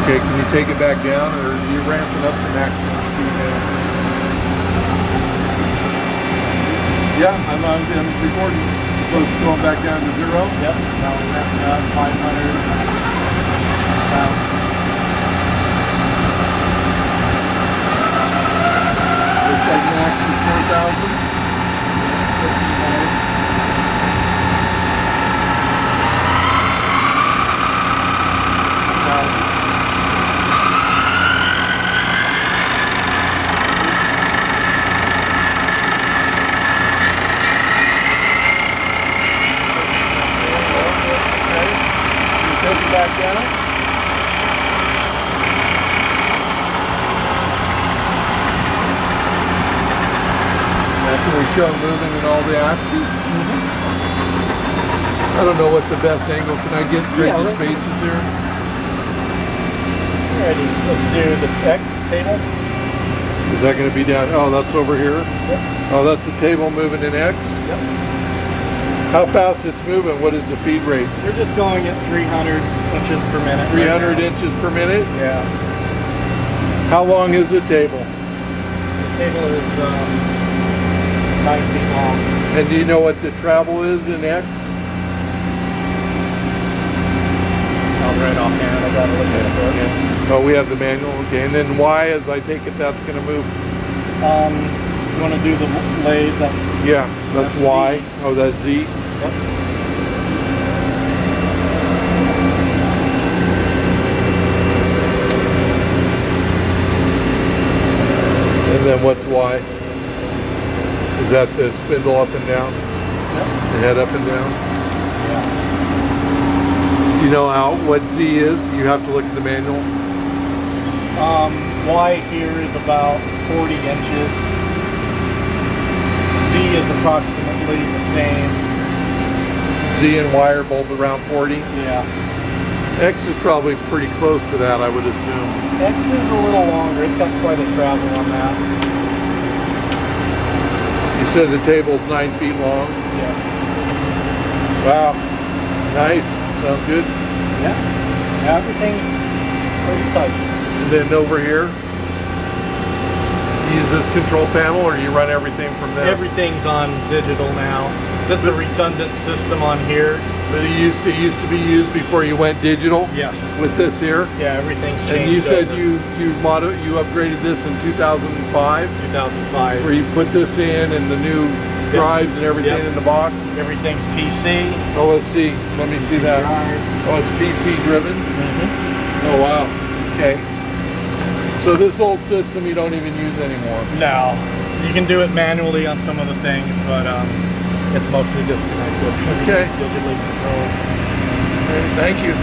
Okay, can you take it back down, or are you ramping up to maximum speed now? Yeah, I'm recording. So it's going back down to 0? Yep, now we're ramping up 500. Looks like max is 4,000. 1,500. Take it back down. After we show moving in all the axes. I don't know what the best angle. Can I get the spaces here? Alrighty, let's do the X table. Is that going to be down? Oh, that's over here? Yep. Oh, that's the table moving in X? Yep. How fast it's moving? What is the feed rate? We're just going at 300 inches per minute. 300 inches per minute? Yeah. How long is the table? The table is 9 feet long. And do you know what the travel is in X? I'll right offhand. I gotta look at it. Yeah. Oh, we have the manual. Okay, and then Y, as I take it, that's going to move. You want to do the lays? That's Y. Oh, that's Z. Yep. And then what's Y? Is that the spindle up and down? Yep. The head up and down? Yeah. Do you know what Z is? You have to look at the manual. Y here is about 40 inches. Z is approximately the same. Z and Y are both around 40? Yeah. X is probably pretty close to that, I would assume. X is a little longer. It's got quite a travel on that. You said the table's 9 feet long? Yes. Wow. Nice. Sounds good. Yeah. Everything's pretty tight. And then over here, you use this control panel, or you run everything from this? Everything's on digital now. This is a redundant system on here. But it used to be used before you went digital? Yes. With this here? Yeah, everything's changed. And you said over. you upgraded this in 2005? 2005. Where you put this in and the new drives and everything in the box? Everything's PC. Oh, let's see. Let me see that. Oh, it's PC driven? Oh, wow. Okay. So this old system you don't even use anymore? No. You can do it manually on some of the things, but it's mostly disconnected. Okay. Digitally controlled. Thank you.